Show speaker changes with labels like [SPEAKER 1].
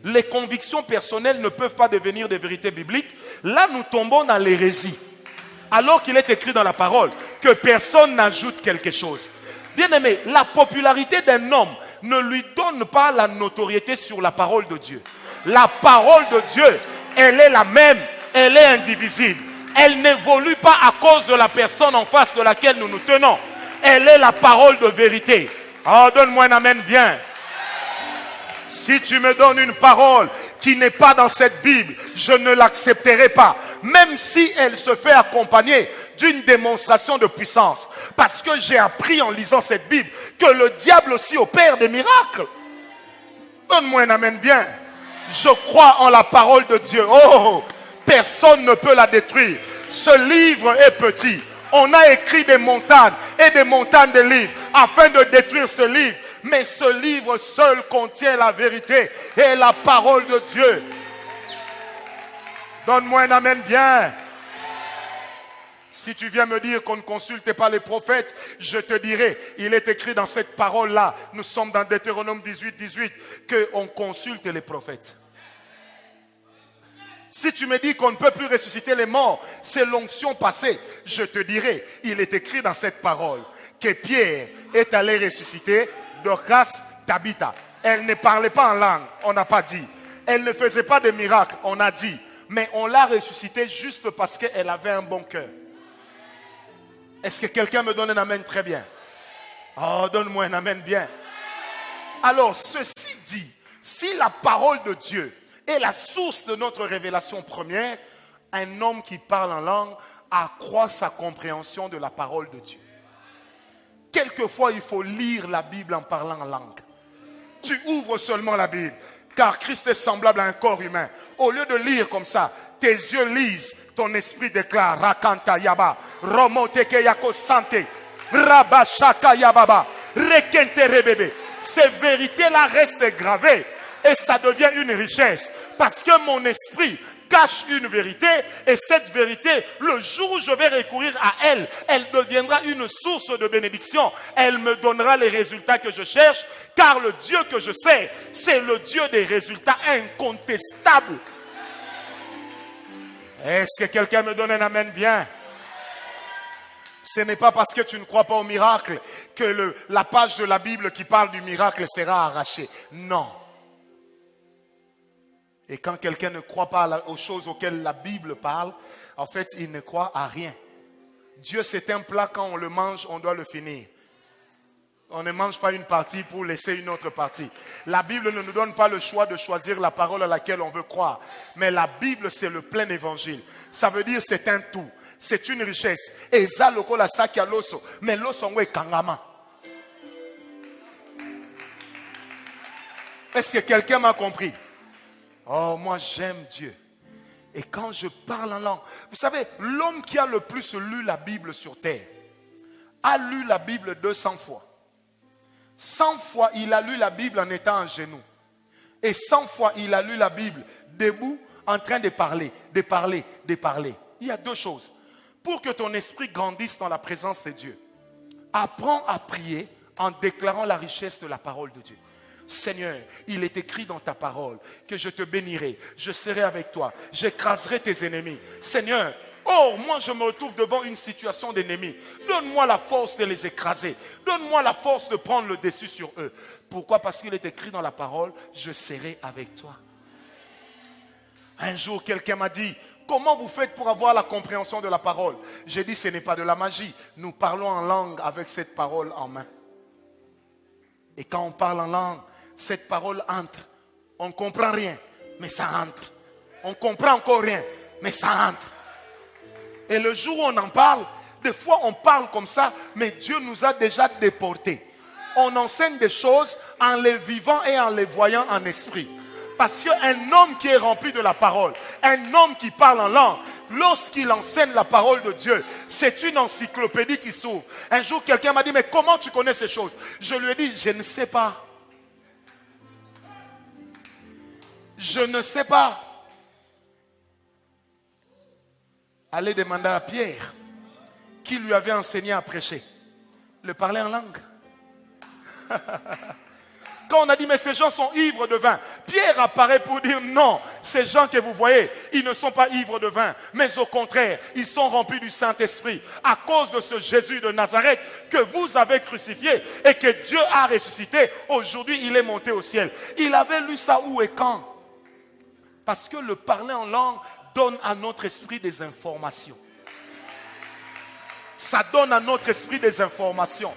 [SPEAKER 1] les convictions personnelles ne peuvent pas devenir des vérités bibliques, là nous tombons dans l'hérésie. Alors qu'il est écrit dans la parole que personne n'ajoute quelque chose. Bien aimé, la popularité d'un homme ne lui donne pas la notoriété sur la parole de Dieu. La parole de Dieu, elle est la même, elle est indivisible. Elle n'évolue pas à cause de la personne en face de laquelle nous nous tenons. Elle est la parole de vérité. Oh, donne-moi un amen bien. Si tu me donnes une parole qui n'est pas dans cette Bible, je ne l'accepterai pas. Même si elle se fait accompagner d'une démonstration de puissance. Parce que j'ai appris en lisant cette Bible que le diable aussi opère des miracles. Donne-moi un amen bien. Je crois en la parole de Dieu. Oh, personne ne peut la détruire. Ce livre est petit. On a écrit des montagnes et des montagnes de livres afin de détruire ce livre. Mais ce livre seul contient la vérité et la parole de Dieu. Donne-moi un amen bien. Si tu viens me dire qu'on ne consulte pas les prophètes, je te dirai, il est écrit dans cette parole-là, nous sommes dans Deutéronome 18, 18, qu'on consulte les prophètes. Si tu me dis qu'on ne peut plus ressusciter les morts, c'est l'onction passée, je te dirai, il est écrit dans cette parole, que Pierre est allé ressusciter Dorcas Tabitha. Elle ne parlait pas en langue, on n'a pas dit. Elle ne faisait pas de miracles, on a dit. Mais on l'a ressuscitée juste parce qu'elle avait un bon cœur. Est-ce que quelqu'un me donne un amen très bien? Oh, donne-moi un amen bien. Alors, ceci dit, si la parole de Dieu est la source de notre révélation première, un homme qui parle en langue accroît sa compréhension de la parole de Dieu. Quelquefois, il faut lire la Bible en parlant en langue. Tu ouvres seulement la Bible, car Christ est semblable à un corps humain. Au lieu de lire comme ça, tes yeux lisent, ton esprit déclare Rakanta Yaba, Romoteke Yako Sante, Rabashaka Yababa, Rekente Rebebe. Ces vérités-là restent gravées et ça devient une richesse parce que mon esprit cache une vérité et cette vérité, le jour où je vais recourir à elle, elle deviendra une source de bénédiction. Elle me donnera les résultats que je cherche car le Dieu que je sais, c'est le Dieu des résultats incontestables. Est-ce que quelqu'un me donne un amen bien? Ce n'est pas parce que tu ne crois pas au miracle que la page de la Bible qui parle du miracle sera arrachée. Non. Et quand quelqu'un ne croit pas aux choses auxquelles la Bible parle, en fait, il ne croit à rien. Dieu, c'est un plat, quand on le mange, on doit le finir. On ne mange pas une partie pour laisser une autre partie. La Bible ne nous donne pas le choix de choisir la parole à laquelle on veut croire. Mais la Bible, c'est le plein évangile. Ça veut dire c'est un tout. C'est une richesse. Eza lokola sakia loso. Mais loso ngwe kangama. Est-ce que quelqu'un m'a compris? Oh, moi j'aime Dieu. Et quand je parle en langue, vous savez, l'homme qui a le plus lu la Bible sur terre a lu la Bible 200 fois. 100 fois, il a lu la Bible en étant à genoux. Et 100 fois, il a lu la Bible debout, en train de parler, de parler, de parler. Il y a deux choses. Pour que ton esprit grandisse dans la présence de Dieu, apprends à prier en déclarant la richesse de la parole de Dieu. Seigneur, il est écrit dans ta parole que je te bénirai, je serai avec toi, j'écraserai tes ennemis. Seigneur, oh, moi je me retrouve devant une situation d'ennemis. Donne-moi la force de les écraser. Donne-moi la force de prendre le dessus sur eux. Pourquoi? Parce qu'il est écrit dans la parole, je serai avec toi. Un jour, quelqu'un m'a dit, comment vous faites pour avoir la compréhension de la parole? J'ai dit, ce n'est pas de la magie. Nous parlons en langue avec cette parole en main. Et quand on parle en langue, cette parole entre. On ne comprend rien, mais ça entre. On ne comprend encore rien, mais ça entre. Et le jour où on en parle, des fois on parle comme ça, mais Dieu nous a déjà déportés. On enseigne des choses en les vivant et en les voyant en esprit. Parce qu'un homme qui est rempli de la parole, un homme qui parle en langue, lorsqu'il enseigne la parole de Dieu, c'est une encyclopédie qui s'ouvre. Un jour, quelqu'un m'a dit, mais comment tu connais ces choses? Je lui ai dit, je ne sais pas. Je ne sais pas. Allez demander à Pierre, qui lui avait enseigné à prêcher, le parler en langue. quand on a dit, mais ces gens sont ivres de vin, Pierre apparaît pour dire, non, ces gens que vous voyez, ils ne sont pas ivres de vin, mais au contraire, ils sont remplis du Saint-Esprit à cause de ce Jésus de Nazareth que vous avez crucifié et que Dieu a ressuscité. Aujourd'hui, il est monté au ciel. Il avait lu ça où et quand? Parce que le parler en langue donne à notre esprit des informations. Ça donne à notre esprit des informations.